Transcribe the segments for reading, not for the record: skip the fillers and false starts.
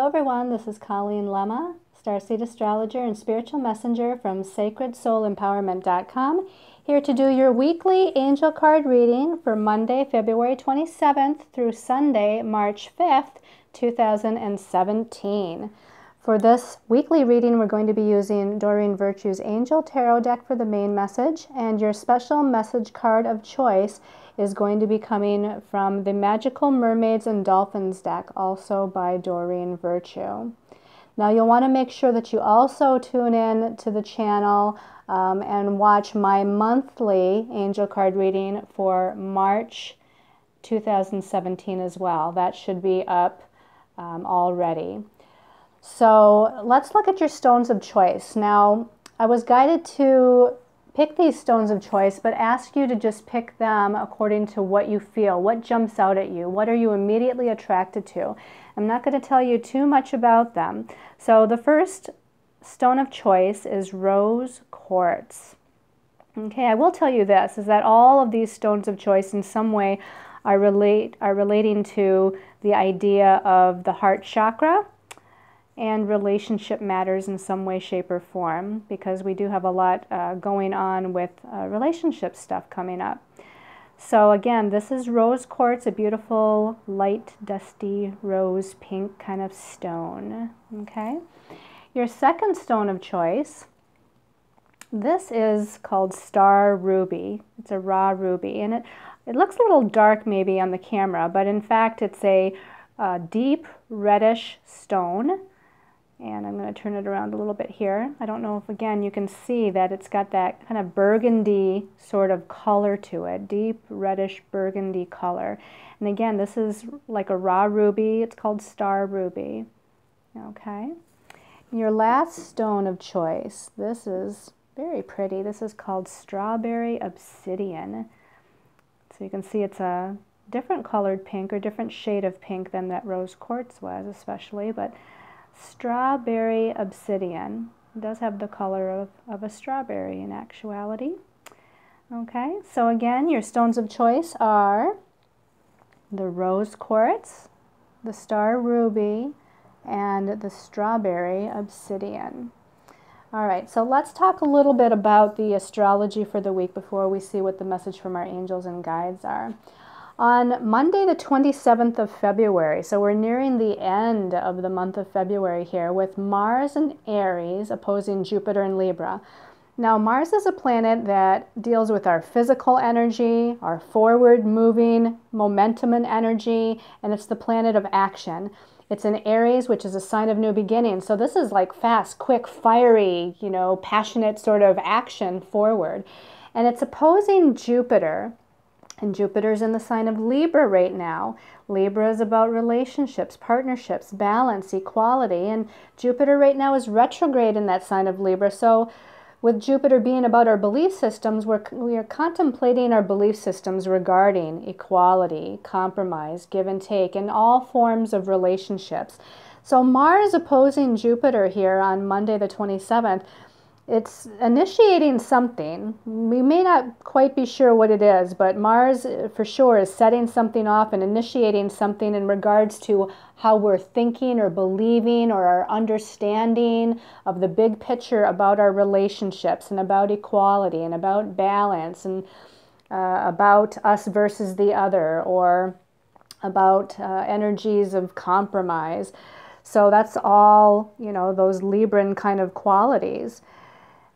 Hello everyone, this is Colleen Lemma, Starseed Astrologer and Spiritual Messenger from SacredSoulEmpowerment.com, here to do your weekly angel card reading for Monday, February 27th through Sunday, March 5th, 2017. For this weekly reading, we're going to be using Doreen Virtue's Angel Tarot deck for the main message, and your special message card of choice is going to be coming from the Magical Mermaids and Dolphins deck, also by Doreen Virtue. Now you'll want to make sure that you also tune in to the channel and watch my monthly angel card reading for March 2017 as well. That should be up already. So let's look at your stones of choice. Now, I was guided to pick these stones of choice, but ask you to just pick them according to what you feel, what jumps out at you, what are you immediately attracted to. I'm not going to tell you too much about them. So the first stone of choice is rose quartz. Okay, I will tell you this, is that all of these stones of choice in some way are relating to the idea of the heart chakra and relationship matters in some way, shape, or form, because we do have a lot going on with relationship stuff coming up. So again, this is rose quartz, a beautiful, light, dusty, rose pink kind of stone. Okay. Your second stone of choice, this is called Star Ruby. It's a raw ruby, and it looks a little dark maybe on the camera, but in fact it's a deep reddish stone. And I'm going to turn it around a little bit here. I don't know if, again, you can see that it's got that kind of burgundy sort of color to it, deep reddish burgundy color. And again, this is like a raw ruby. It's called Star Ruby. Okay. Your last stone of choice, this is very pretty. This is called Strawberry Obsidian. So you can see it's a different colored pink, or different shade of pink than that rose quartz was especially, but Strawberry Obsidian. It does have the color of a strawberry in actuality. Okay, so again, your stones of choice are the rose quartz, the Star Ruby, and the Strawberry Obsidian. All right, so let's talk a little bit about the astrology for the week before we see what the message from our angels and guides are. On Monday, the 27th of February, so we're nearing the end of the month of February here, with Mars and Aries opposing Jupiter and Libra. Now, Mars is a planet that deals with our physical energy, our forward-moving momentum and energy, and it's the planet of action. It's in Aries, which is a sign of new beginning. So this is like fast, quick, fiery, passionate sort of action forward. And it's opposing Jupiter. And Jupiter's in the sign of Libra right now. Libra is about relationships, partnerships, balance, equality. And Jupiter right now is retrograde in that sign of Libra. So with Jupiter being about our belief systems, we are contemplating our belief systems regarding equality, compromise, give and take, and all forms of relationships. So Mars opposing Jupiter here on Monday the 27th, it's initiating something. We may not quite be sure what it is, but Mars for sure is setting something off and initiating something in regards to how we're thinking or believing or our understanding of the big picture about our relationships and about equality and about balance and about us versus the other, or about energies of compromise. So that's all, those Libran kind of qualities.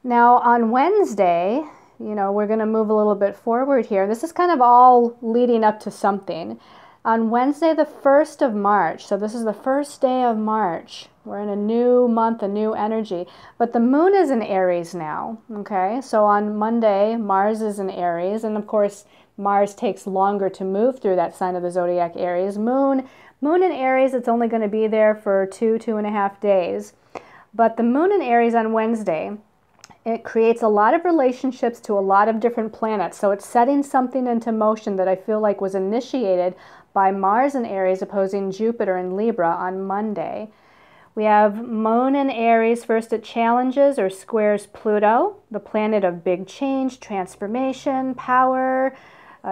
Now on Wednesday, we're going to move a little bit forward here. This is kind of all leading up to something. On Wednesday, the 1st of March, so this is the first day of March. We're in a new month, a new energy. But the moon is in Aries now, okay? So on Monday, Mars is in Aries. And of course, Mars takes longer to move through that sign of the zodiac, Aries. Moon in Aries, it's only going to be there for 2.5 days. But the moon in Aries on Wednesday, it creates a lot of relationships to a lot of different planets. So it's setting something into motion that I feel like was initiated by Mars in Aries opposing Jupiter in Libra on Monday. We have Moon in Aries first. It challenges or squares Pluto, the planet of big change, transformation, power,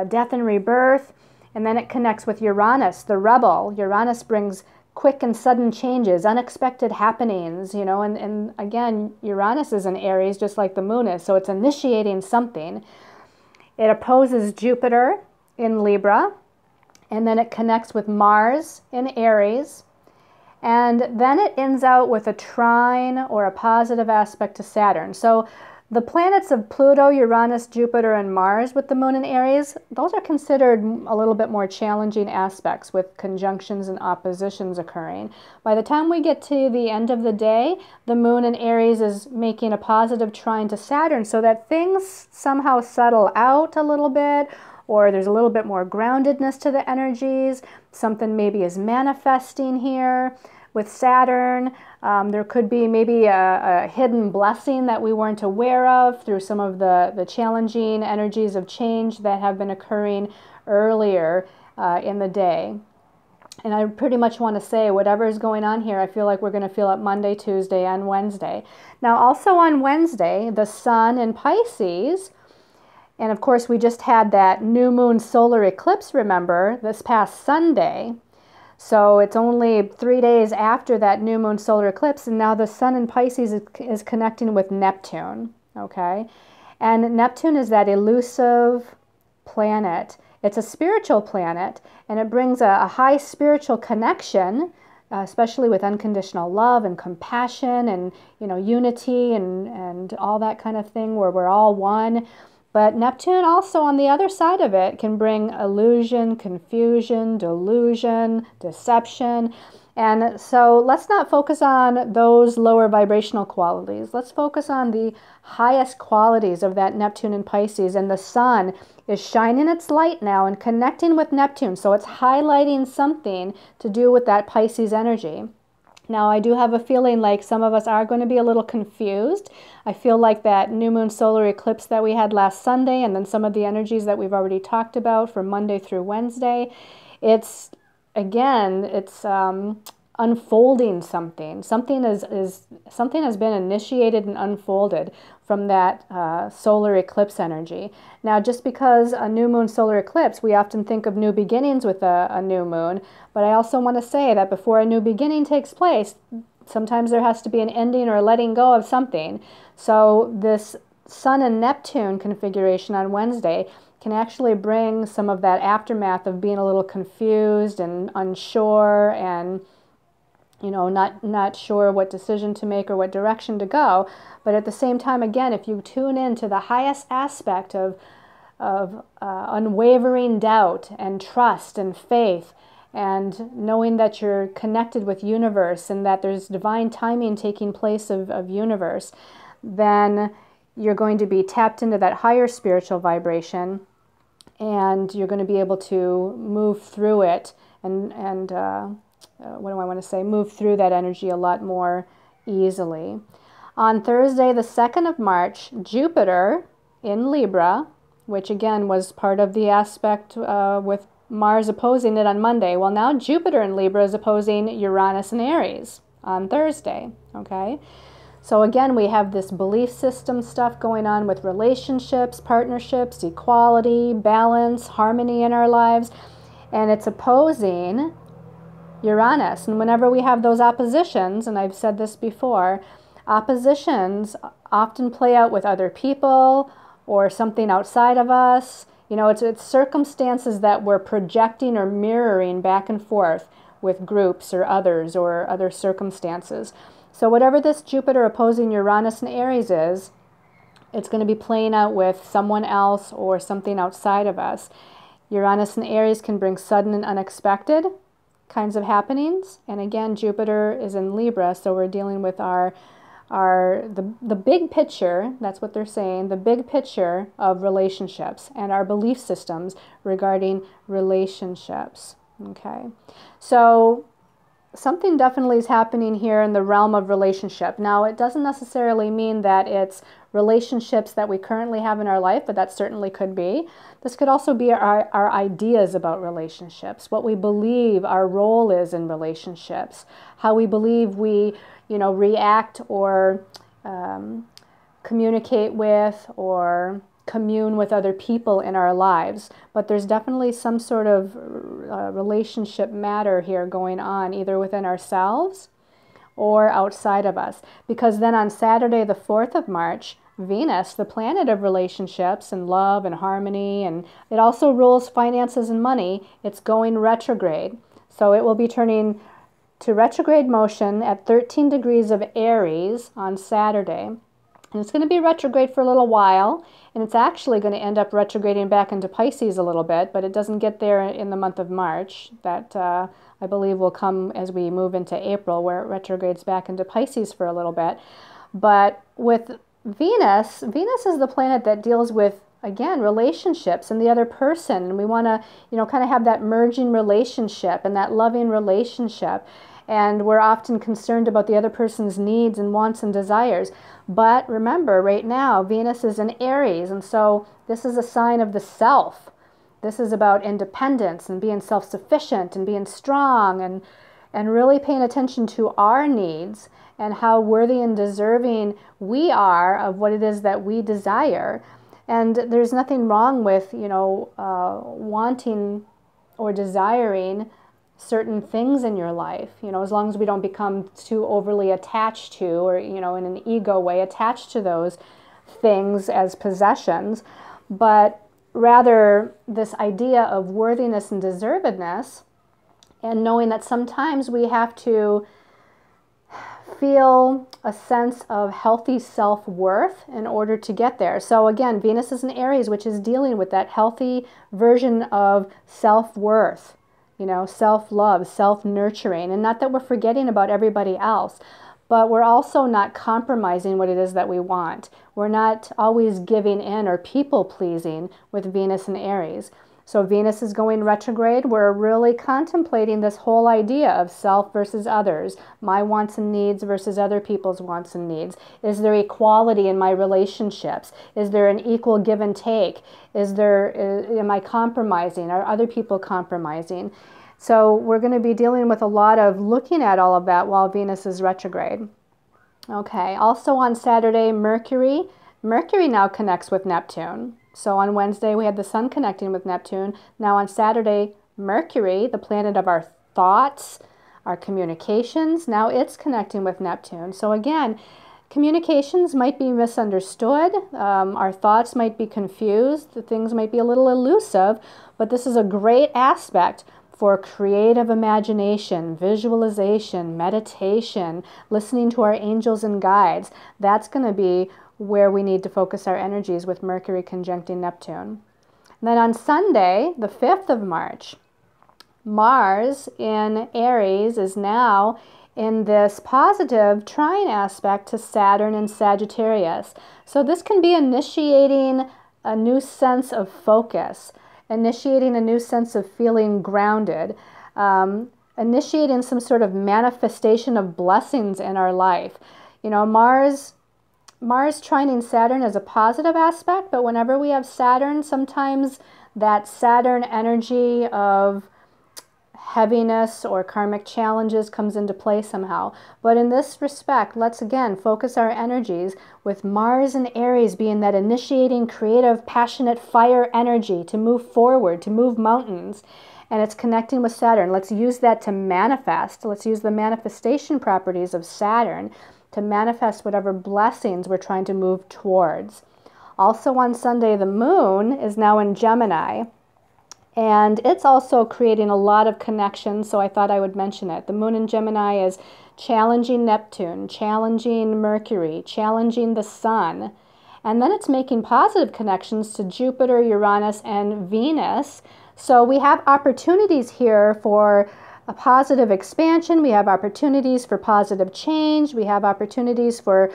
death and rebirth. And then it connects with Uranus, the rebel. Uranus brings quick and sudden changes, unexpected happenings, you know, and again, Uranus is in Aries just like the moon is, so it's initiating something. It opposes Jupiter in Libra, and then it connects with Mars in Aries, and then it ends out with a trine or a positive aspect to Saturn. So the planets of Pluto, Uranus, Jupiter, and Mars with the moon in Aries, those are considered a little bit more challenging aspects with conjunctions and oppositions occurring. By the time we get to the end of the day, the moon in Aries is making a positive trine to Saturn so that things somehow settle out a little bit, or there's a little bit more groundedness to the energies. Something maybe is manifesting here. With Saturn, there could be maybe a hidden blessing that we weren't aware of through some of the challenging energies of change that have been occurring earlier in the day. And I pretty much want to say whatever is going on here, I feel like we're going to feel it Monday, Tuesday, and Wednesday. Now also on Wednesday, the sun in Pisces, and of course we just had that new moon solar eclipse, remember, this past Sunday. So it's only 3 days after that new moon solar eclipse, and now the sun in Pisces is connecting with Neptune, okay? And Neptune is that elusive planet. It's a spiritual planet, and it brings a high spiritual connection, especially with unconditional love and compassion and, you know, unity and all that kind of thing where we're all one. But Neptune also on the other side of it can bring illusion, confusion, delusion, deception. And so let's not focus on those lower vibrational qualities. Let's focus on the highest qualities of that Neptune in Pisces. And the sun is shining its light now and connecting with Neptune. So it's highlighting something to do with that Pisces energy. Now, I do have a feeling like some of us are going to be a little confused. I feel like that new moon solar eclipse that we had last Sunday, and then some of the energies that we've already talked about for Monday through Wednesday, it's unfolding something. Something has been initiated and unfolded from that solar eclipse energy. Now, just because a new moon solar eclipse, we often think of new beginnings with a new moon, but I also want to say that before a new beginning takes place, sometimes there has to be an ending or a letting go of something. So this Sun and Neptune configuration on Wednesday can actually bring some of that aftermath of being a little confused and unsure and, you know, not sure what decision to make or what direction to go. But at the same time, again, if you tune into the highest aspect of unwavering doubt and trust and faith, and knowing that you're connected with universe and that there's divine timing taking place of universe, then you're going to be tapped into that higher spiritual vibration, and you're going to be able to move through it and what do I want to say? Move through that energy a lot more easily. On Thursday, the 2nd of March, Jupiter in Libra, which again was part of the aspect with Mars opposing it on Monday. Well, now Jupiter in Libra is opposing Uranus in Aries on Thursday, okay? So again, we have this belief system stuff going on with relationships, partnerships, equality, balance, harmony in our lives, and it's opposing Uranus. And whenever we have those oppositions, and I've said this before, oppositions often play out with other people or something outside of us. You know, it's circumstances that we're projecting or mirroring back and forth with groups or others or other circumstances. So whatever this Jupiter opposing Uranus and Aries is, it's going to be playing out with someone else or something outside of us. Uranus and Aries can bring sudden and unexpected kinds of happenings. And again, Jupiter is in Libra, so we're dealing with the big picture, that's what they're saying, the big picture of relationships and our belief systems regarding relationships. Okay, so something definitely is happening here in the realm of relationship. Now, it doesn't necessarily mean that it's relationships that we currently have in our life, but that certainly could be. This could also be our ideas about relationships, what we believe our role is in relationships, how we believe we, you know, react or communicate with or commune with other people in our lives, but there's definitely some sort of relationship matter here going on, either within ourselves or outside of us. Because then on Saturday, the 4th of March, Venus, the planet of relationships and love and harmony, and it also rules finances and money, it's going retrograde. So it will be turning to retrograde motion at 13 degrees of Aries on Saturday. And it's going to be retrograde for a little while, and it's actually going to end up retrograding back into Pisces a little bit, but it doesn't get there in the month of March. That I believe will come as we move into April, where it retrogrades back into Pisces for a little bit. But with Venus is the planet that deals with, again, relationships and the other person, and we want to, kind of have that merging relationship and that loving relationship. And we're often concerned about the other person's needs and wants and desires. But remember, right now, Venus is in Aries, and so this is a sign of the self. This is about independence and being self-sufficient and being strong and really paying attention to our needs and how worthy and deserving we are of what it is that we desire. And there's nothing wrong with, wanting or desiring certain things in your life, as long as we don't become too overly attached to, or, in an ego way, attached to those things as possessions, but rather this idea of worthiness and deservedness, and knowing that sometimes we have to feel a sense of healthy self-worth in order to get there. So again, Venus is in Aries, which is dealing with that healthy version of self-worth, self-love, self-nurturing. And not that we're forgetting about everybody else, but we're also not compromising what it is that we want. We're not always giving in or people-pleasing with Venus and Aries. So Venus is going retrograde. We're really contemplating this whole idea of self versus others, my wants and needs versus other people's wants and needs. Is there equality in my relationships? Is there an equal give and take? Am I compromising? Are other people compromising? So we're going to be dealing with a lot of looking at all of that while Venus is retrograde. Okay, also on Saturday, Mercury now connects with Neptune. So on Wednesday, we had the Sun connecting with Neptune. Now on Saturday, Mercury, the planet of our thoughts, our communications, now it's connecting with Neptune. So again, communications might be misunderstood. Our thoughts might be confused. Things might be a little elusive, but this is a great aspect for creative imagination, visualization, meditation, listening to our angels and guides. That's going to be where we need to focus our energies with Mercury conjuncting Neptune. And then on Sunday, the 5th of March, Mars in Aries is now in this positive trine aspect to Saturn in Sagittarius. So this can be initiating a new sense of focus, initiating a new sense of feeling grounded, initiating some sort of manifestation of blessings in our life. Mars trining Saturn is a positive aspect, but whenever we have Saturn, sometimes that Saturn energy of heaviness or karmic challenges comes into play somehow. But in this respect, let's again focus our energies with Mars and Aries being that initiating, creative, passionate fire energy to move forward, to move mountains. And it's connecting with Saturn. Let's use that to manifest. Let's use the manifestation properties of Saturn to manifest whatever blessings we're trying to move towards. Also on Sunday, the moon is now in Gemini, and it's also creating a lot of connections, so I thought I would mention it. The moon in Gemini is challenging Neptune, challenging Mercury, challenging the Sun, and then it's making positive connections to Jupiter, Uranus, and Venus. So we have opportunities here for a positive expansion. We have opportunities for positive change. We have opportunities for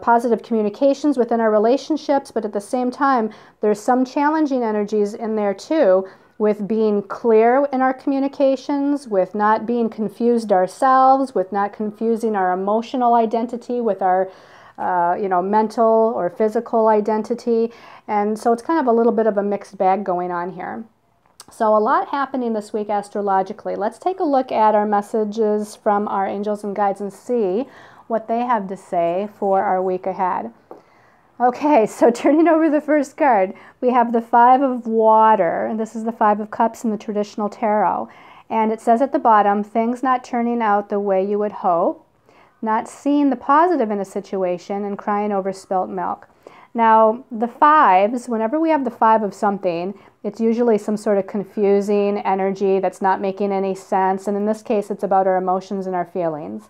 positive communications within our relationships, but at the same time, there's some challenging energies in there too, with being clear in our communications, with not being confused ourselves, with not confusing our emotional identity with our mental or physical identity. And so it's kind of a little bit of a mixed bag going on here. So a lot happening this week astrologically. Let's take a look at our messages from our angels and guides and see what they have to say for our week ahead. Okay, so turning over the first card, we have the Five of Water, and this is the Five of Cups in the traditional tarot. And it says at the bottom, things not turning out the way you would hope, not seeing the positive in a situation, and crying over spilt milk. Now, the fives, whenever we have the five of something, it's usually some sort of confusing energy that's not making any sense. And in this case, it's about our emotions and our feelings.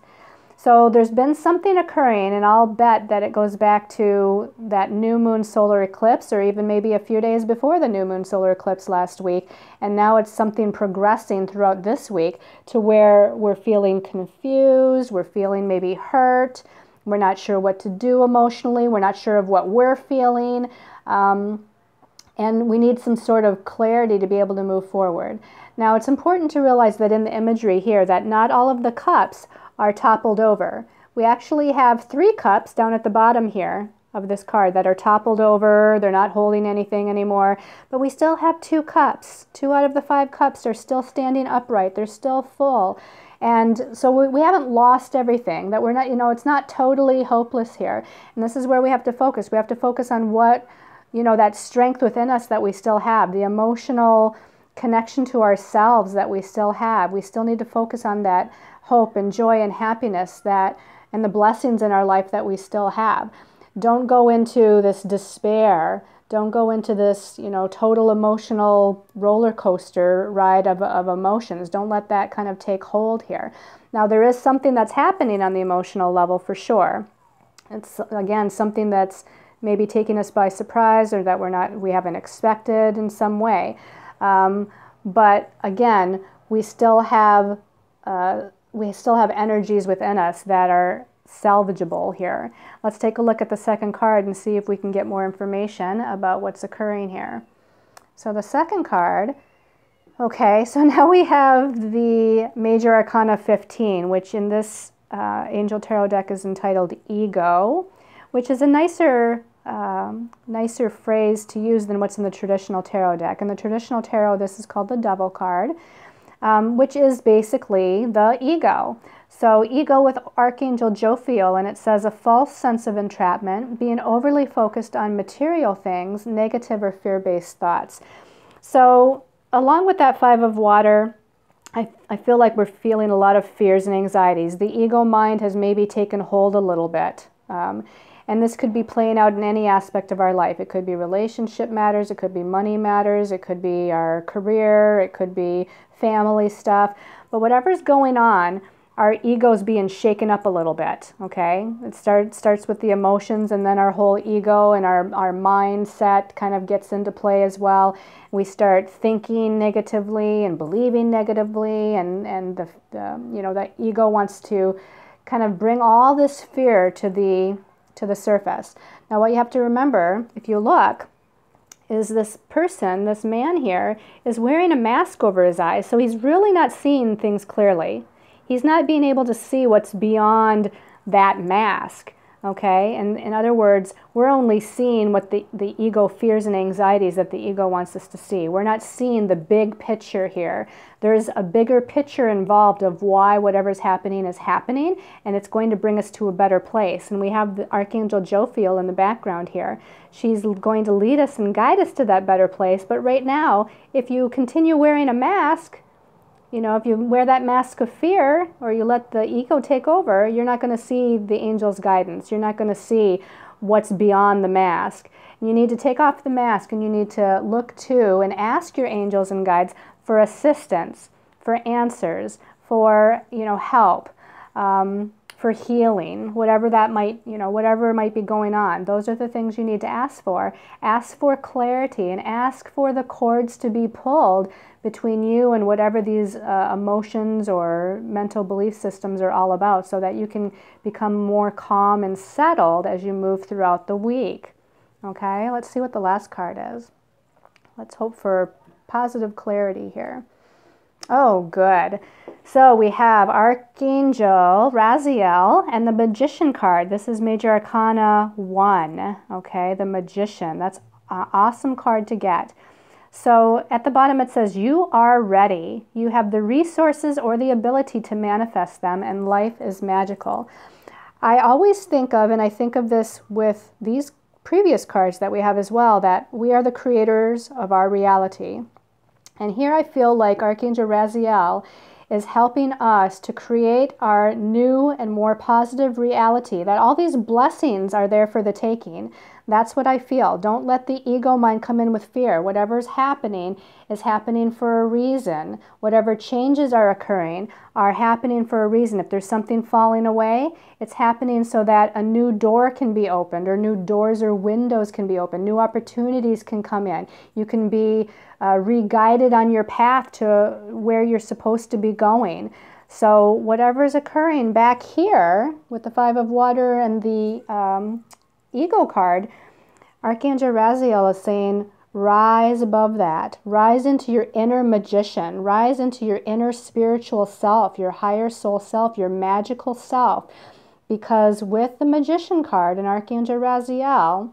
So there's been something occurring, and I'll bet that it goes back to that new moon solar eclipse, or even maybe a few days before the new moon solar eclipse last week. And now it's something progressing throughout this week to where we're feeling confused, we're feeling maybe hurt, we're not sure what to do emotionally, we're not sure of what we're feeling, and we need some sort of clarity to be able to move forward. Now, it's important to realize that in the imagery here, that not all of the cups are toppled over. We actually have 3 cups down at the bottom here of this card that are toppled over. They're not holding anything anymore, but we still have 2 cups. 2 out of the 5 cups are still standing upright. They're still full. And so we haven't lost everything, that we're not, it's not totally hopeless here. And this is where we have to focus. We have to focus on what, that strength within us that we still have, the emotional connection to ourselves that we still have. We still need to focus on that hope and joy and happiness and the blessings in our life that we still have. Don't go into this despair. Don't go into this, total emotional roller coaster ride of emotions. Don't let that kind of take hold here. Now, there is something that's happening on the emotional level for sure. It's, again, something that's maybe taking us by surprise, or that we haven't expected in some way. But again, we still have energies within us that are salvageable here. Let's take a look at the second card and see if we can get more information about what's occurring here. So the second card, okay, so now we have the Major Arcana 15, which in this Angel Tarot deck is entitled Ego, which is a nicer phrase to use than what's in the traditional tarot deck. In the traditional tarot, this is called the Devil card, which is basically the ego. So ego with Archangel Jophiel, and it says a false sense of entrapment, being overly focused on material things, negative or fear-based thoughts. So along with that Five of Water, I feel like we're feeling a lot of fears and anxieties. The ego mind has maybe taken hold a little bit. And this could be playing out in any aspect of our life. It could be relationship matters, it could be money matters, it could be our career, it could be family stuff. But whatever's going on, our ego's being shaken up a little bit, okay? It starts with the emotions, and then our whole ego and our mindset kind of gets into play as well. We start thinking negatively and believing negatively, and the ego wants to kind of bring all this fear to the surface. Now, what you have to remember, if you look, is this person, this man here, is wearing a mask over his eyes, so he's really not seeing things clearly. He's not being able to see what's beyond that mask, okay? And in other words, we're only seeing what the ego fears and anxieties that the ego wants us to see. We're not seeing the big picture here. There's a bigger picture involved of why whatever's happening is happening, and it's going to bring us to a better place. And we have the Archangel Jophiel in the background here. She's going to lead us and guide us to that better place. But right now, if you continue wearing a mask, if you wear that mask of fear, or you let the ego take over, you're not going to see the angel's guidance. You're not going to see what's beyond the mask. And you need to take off the mask, and you need to look to and ask your angels and guides for assistance, for answers, for help, for healing, whatever that might, whatever might be going on. Those are the things you need to ask for. Ask for clarity, and ask for the cords to be pulled between you and whatever these emotions or mental belief systems are all about, so that you can become more calm and settled as you move throughout the week. Okay, let's see what the last card is. Let's hope for positive clarity here. Oh, good. So we have Archangel Raziel and the Magician card. This is Major Arcana 1, okay, the Magician. That's an awesome card to get. So at the bottom it says, you are ready. You have the resources or the ability to manifest them, and life is magical. I always think of, and I think of this with these previous cards that we have as well, that we are the creators of our reality. And here I feel like Archangel Raziel is helping us to create our new and more positive reality, that all these blessings are there for the taking. That's what I feel. Don't let the ego mind come in with fear. Whatever's happening is happening for a reason. Whatever changes are occurring are happening for a reason. If there's something falling away, it's happening so that a new door can be opened, or new doors or windows can be opened. New opportunities can come in. You can be re-guided on your path to where you're supposed to be going. So whatever is occurring back here with the Five of Water and the Ego card, Archangel Raziel is saying, rise above that. Rise into your inner magician. Rise into your inner spiritual self, your higher soul self, your magical self. Because with the Magician card and Archangel Raziel,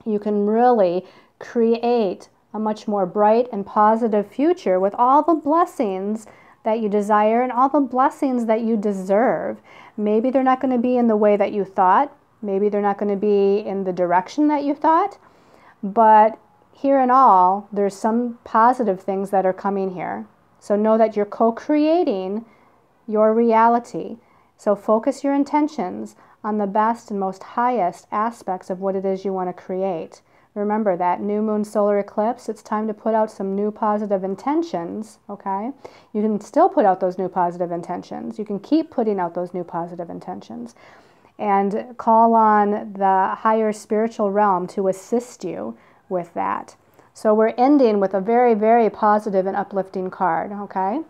you can really create a much more bright and positive future with all the blessings that you desire and all the blessings that you deserve. Maybe they're not going to be in the way that you thought. Maybe they're not going to be in the direction that you thought. But here in all, there's some positive things that are coming here. So know that you're co-creating your reality. So focus your intentions on the best and most highest aspects of what it is you want to create. Remember that new moon solar eclipse, it's time to put out some new positive intentions, okay? You can still put out those new positive intentions. You can keep putting out those new positive intentions. And call on the higher spiritual realm to assist you with that. So we're ending with a very, very positive and uplifting card, okay?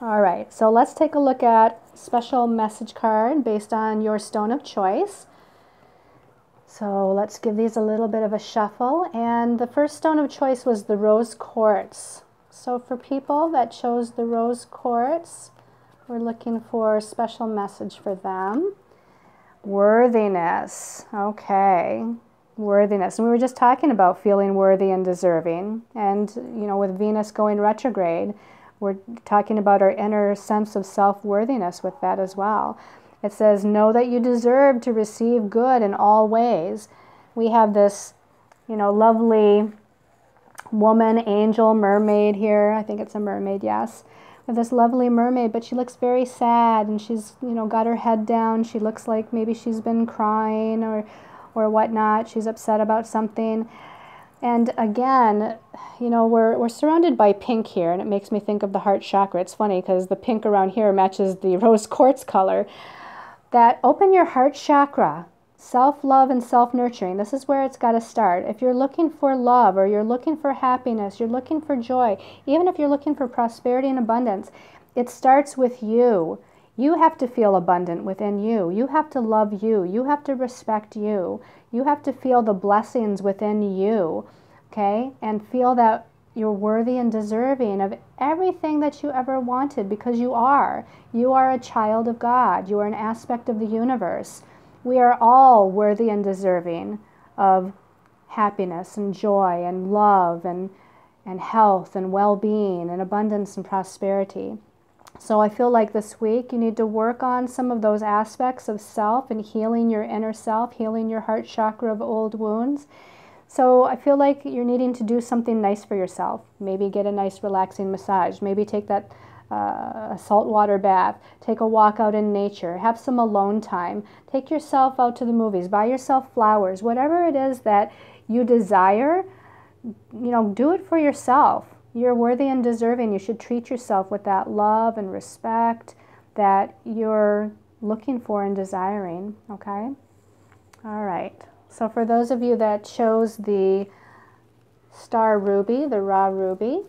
All right, so let's take a look at special message card based on your stone of choice. So let's give these a little bit of a shuffle. And the first stone of choice was the rose quartz. So for people that chose the rose quartz, we're looking for a special message for them. Worthiness. Okay. Worthiness. And we were just talking about feeling worthy and deserving. And, you know, with Venus going retrograde, we're talking about our inner sense of self-worthiness with that as well. It says, know that you deserve to receive good in all ways. We have this, you know, lovely woman, angel, mermaid here. I think it's a mermaid, yes. With this lovely mermaid, but she looks very sad, and she's, you know, got her head down. She looks like maybe she's been crying or whatnot. She's upset about something. And again, you know, we're surrounded by pink here, and it makes me think of the heart chakra. It's funny because the pink around here matches the rose quartz color. That open your heart chakra, self-love and self-nurturing. This is where it's got to start. If you're looking for love, or you're looking for happiness, you're looking for joy, even if you're looking for prosperity and abundance, it starts with you. You have to feel abundant within you. You have to love you. You have to respect you. You have to feel the blessings within you, okay? And feel that you're worthy and deserving of everything that you ever wanted, because you are. You are a child of God. You are an aspect of the universe. We are all worthy and deserving of happiness and joy and love and health and well-being and abundance and prosperity. So I feel like this week you need to work on some of those aspects of self and healing your inner self, healing your heart chakra of old wounds. So I feel like you're needing to do something nice for yourself. Maybe get a nice relaxing massage. Maybe take that a saltwater bath. Take a walk out in nature. Have some alone time. Take yourself out to the movies. Buy yourself flowers. Whatever it is that you desire, you know, do it for yourself. You're worthy and deserving. You should treat yourself with that love and respect that you're looking for and desiring, okay? All right. So for those of you that chose the star ruby, the raw ruby,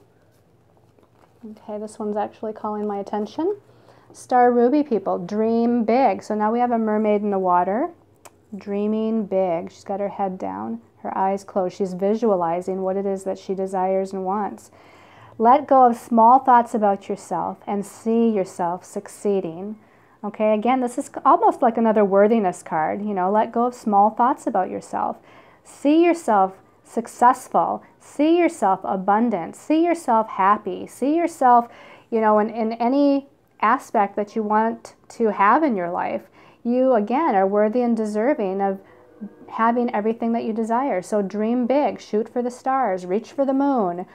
okay, this one's actually calling my attention. Star ruby people, dream big. So now we have a mermaid in the water, dreaming big. She's got her head down, her eyes closed. She's visualizing what it is that she desires and wants. Let go of small thoughts about yourself and see yourself succeeding. Okay, again, this is almost like another worthiness card. You know, let go of small thoughts about yourself. See yourself successful. See yourself abundant. See yourself happy. See yourself, you know, in any aspect that you want to have in your life. You, again, are worthy and deserving of having everything that you desire. So dream big, shoot for the stars, reach for the moon.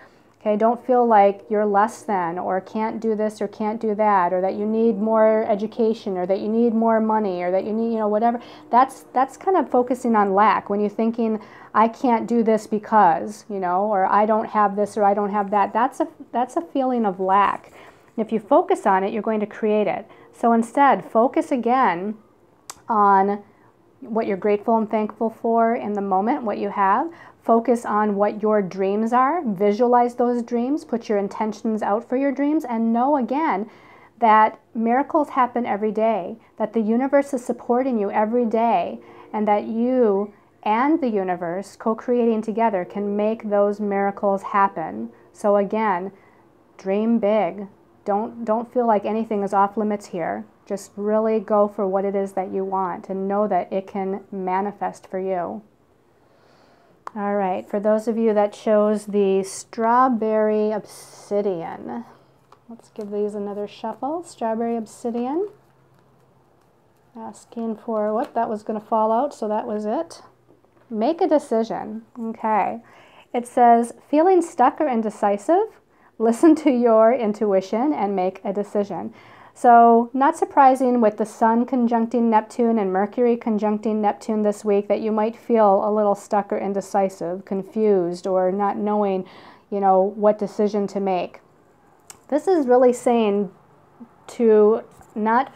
Okay, don't feel like you're less than, or can't do this or can't do that, or that you need more education, or that you need more money, or that you need, whatever. That's kind of focusing on lack. When you're thinking, I can't do this because, or I don't have this or I don't have that, that's a feeling of lack. And if you focus on it, you're going to create it. So instead, focus again on what you're grateful and thankful for in the moment, what you have. Focus on what your dreams are. Visualize those dreams. Put your intentions out for your dreams, and know again that miracles happen every day, that the universe is supporting you every day, and that you and the universe, co-creating together, can make those miracles happen. So again, dream big. Don't feel like anything is off limits here. Just really go for what it is that you want, and know that it can manifest for you. All right, for those of you that chose the strawberry obsidian, let's give these another shuffle. Strawberry obsidian. Asking for, what, that was going to fall out, so that was it. Make a decision. Okay. It says, feeling stuck or indecisive? Listen to your intuition and make a decision. So, not surprising with the Sun conjuncting Neptune and Mercury conjuncting Neptune this week that you might feel a little stuck or indecisive, confused, or not knowing, what decision to make. This is really saying to not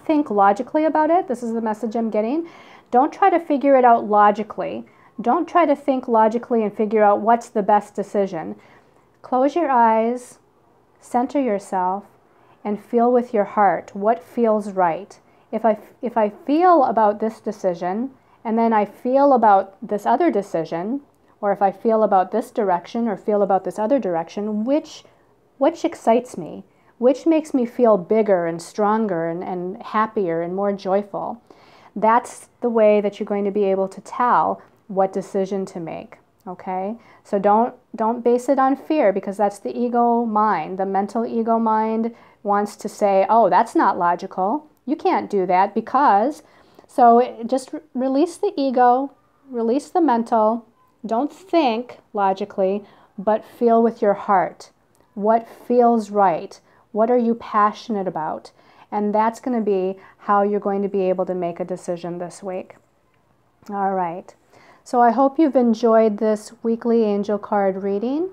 think logically about it. This is the message I'm getting. Don't try to figure it out logically. Don't try to think logically and figure out what's the best decision. Close your eyes, center yourself, and feel with your heart what feels right. If I feel about this decision, and then I feel about this other decision, or if I feel about this direction or feel about this other direction, which excites me? Which makes me feel bigger and stronger and happier and more joyful? That's the way that you're going to be able to tell what decision to make. Okay? So don't base it on fear, because that's the ego mind. The mental ego mind wants to say, oh, that's not logical. You can't do that because. So just release the ego, release the mental. Don't think logically, but feel with your heart. What feels right? What are you passionate about? And that's going to be how you're going to be able to make a decision this week. All right. So I hope you've enjoyed this weekly angel card reading.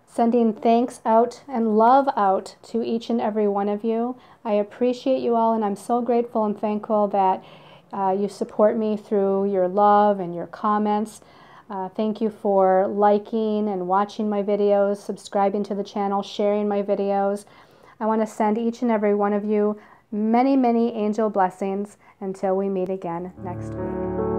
Sending thanks out and love out to each and every one of you. I appreciate you all, and I'm so grateful and thankful that you support me through your love and your comments. Thank you for liking and watching my videos, subscribing to the channel, sharing my videos. I want to send each and every one of you many, many angel blessings until we meet again next week.